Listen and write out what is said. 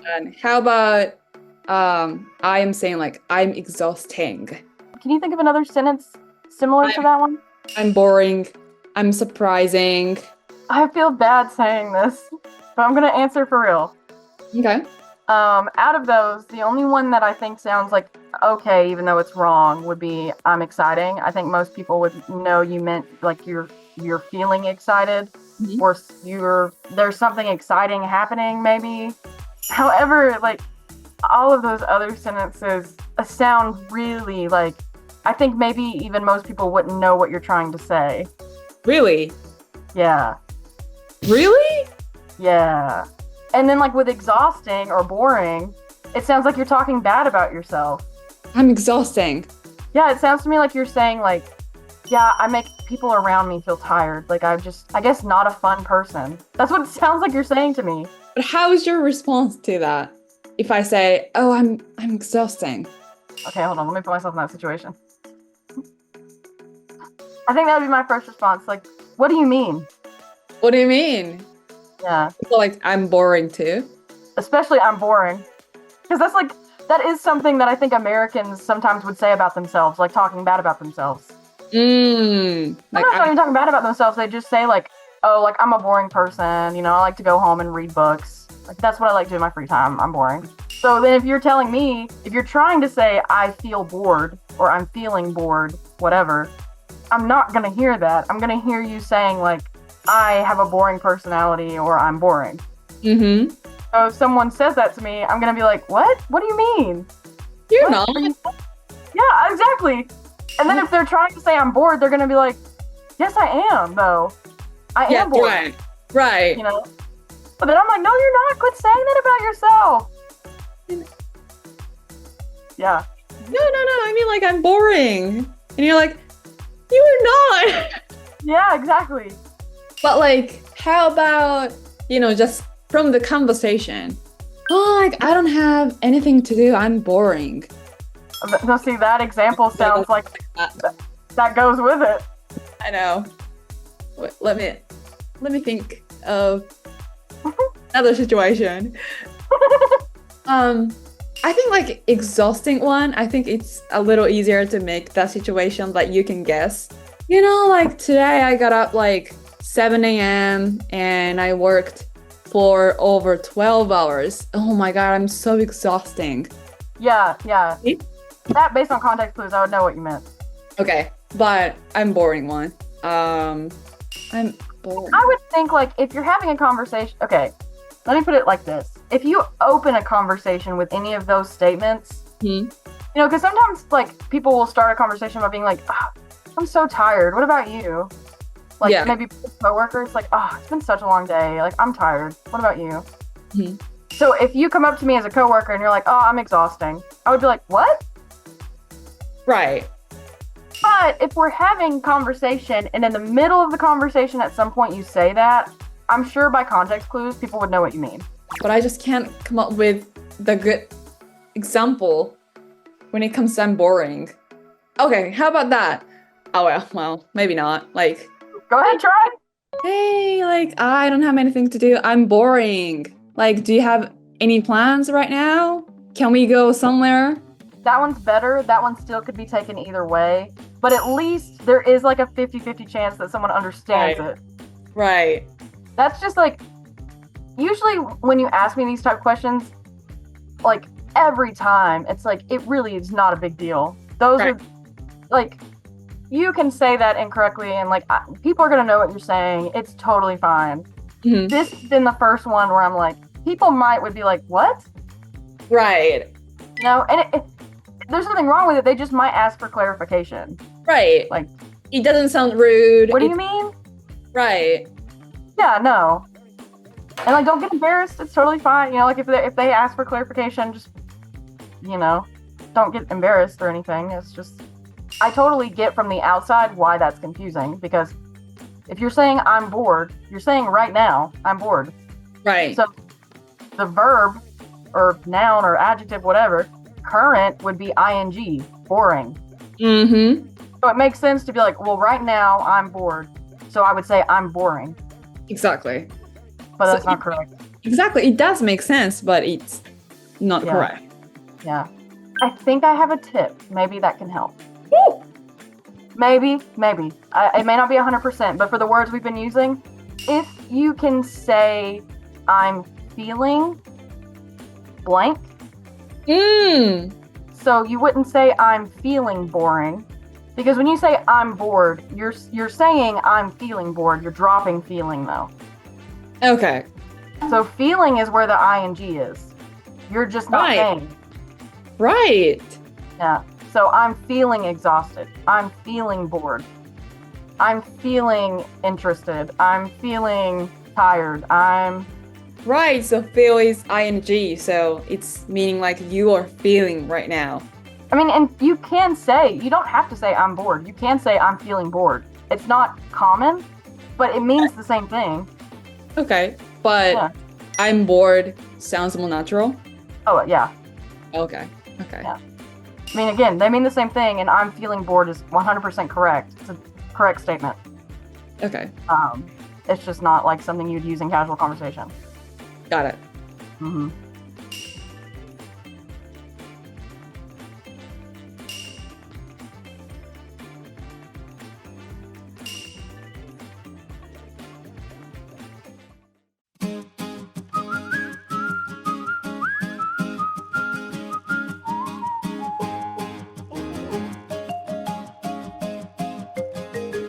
And how about I am saying like I'm exhausting. Can you think of another sentence similar to that one? I'm boring. I'm surprising. I feel bad saying this, but I'm gonna answer for real. Okay. Out of those, the only one that I think sounds like okay, even though it's wrong, would be I'm exciting. I think most people would know you meant like you're feeling excited, or there's something exciting happening, maybe. However, like all of those other sentences sound really like I think maybe even most people wouldn't know what you're trying to say. Really? Yeah. Really? Yeah. And then like with exhausting or boring, it sounds like you're talking bad about yourself. I'm exhausting. Yeah, it sounds to me like you're saying like, yeah, I make people around me feel tired. Like I guess not a fun person. That's what it sounds like you're saying to me. But how is your response to that? If I say, "Oh, I'm exhausting." Okay, hold on. Let me put myself in that situation. I think that would be my first response. Like, what do you mean? What do you mean? Yeah. People like I'm boring too. Especially I'm boring. Because that is something that I think Americans sometimes would say about themselves, like talking bad about themselves. Like Sometimes not even talking bad about themselves. They just say like, oh, like I'm a boring person. You know, I like to go home and read books. Like that's what I like to do in my free time. I'm boring. So then if you're telling me, if you're trying to say I feel bored or I'm feeling bored, whatever, I'm not going to hear that. I'm going to hear you saying like, I have a boring personality or I'm boring. Mm-hmm. So if someone says that to me, I'm going to be like, what? What do you mean? You're not. Yeah, exactly. And then if they're trying to say I'm bored, they're going to be like, yes, I am, though. I am bored. Right. You know? But then I'm like, no, you're not. Quit saying that about yourself. Yeah. No. I mean, like, I'm boring. And you're like, you're not. Yeah, exactly. But, like, how about, just from the conversation? Oh, like, I don't have anything to do. I'm boring. No, see, that example sounds like that goes with it. I know. Wait, let me think of another situation. I think like exhausting one, I think it's a little easier to make that situation that you can guess. Like today I got up like 7 a.m. and I worked for over 12 hours. Oh my God, I'm so exhausting. Yeah. That based on context clues, I would know what you meant. Okay, but I'm boring one. I'm boring. I would think like if you're having a conversation, okay, let me put it like this. If you open a conversation with any of those statements, because sometimes like people will start a conversation by being like, I'm so tired. What about you? Like maybe coworkers, like, it's been such a long day. Like, I'm tired. What about you? Mm-hmm. So if you come up to me as a coworker and you're like, I'm exhausting, I would be like, what? Right. But if we're having conversation and in the middle of the conversation at some point you say that, I'm sure by context clues, people would know what you mean. But I just can't come up with the good example when it comes to I'm boring. Okay, how about that? Oh, well, maybe not. Like, go ahead, try. Hey, like, I don't have anything to do. I'm boring. Like, do you have any plans right now? Can we go somewhere? That one's better. That one still could be taken either way. But at least there is like a 50-50 chance that someone understands it. Right. That's just like, usually when you ask me these type of questions, like every time, it's like, it really is not a big deal. Those are like, you can say that incorrectly and like, people are going to know what you're saying. It's totally fine. Mm-hmm. This has been the first one where I'm like, people would be like, what? Right. And there's nothing wrong with it. They just might ask for clarification. Right. Like, it doesn't sound rude. What do you mean? Right. Yeah, no. And like, don't get embarrassed. It's totally fine. Like if they ask for clarification, just, don't get embarrassed or anything. It's just, I totally get from the outside why that's confusing, because if you're saying I'm bored, you're saying right now, I'm bored. Right. So the verb or noun or adjective, whatever, current would be ing, boring. Mm-hmm. So it makes sense to be like, well, right now I'm bored. So I would say I'm boring. Exactly. But that's not correct. Exactly. It does make sense, but it's not Yeah. correct. Yeah. I think I have a tip. Maybe that can help. Woo! Maybe. It may not be 100%, but for the words we've been using, if you can say, I'm feeling blank. So you wouldn't say, I'm feeling boring. Because when you say, I'm bored, you're saying, I'm feeling bored. You're dropping feeling, though. Okay. So feeling is where the ing is. You're just not saying. Right. Yeah. So I'm feeling exhausted. I'm feeling bored. I'm feeling interested. I'm feeling tired. Right. So feel is ing. So it's meaning like you are feeling right now. I mean, and you can say, you don't have to say I'm bored. You can say I'm feeling bored. It's not common, but it means the same thing. Okay. But Yeah. I'm bored sounds more natural. Oh, yeah. Okay. Yeah. I mean, again, they mean the same thing, and I'm feeling bored is 100% correct. It's a correct statement. Okay. It's just not like something you'd use in casual conversation. Got it. Mm-hmm.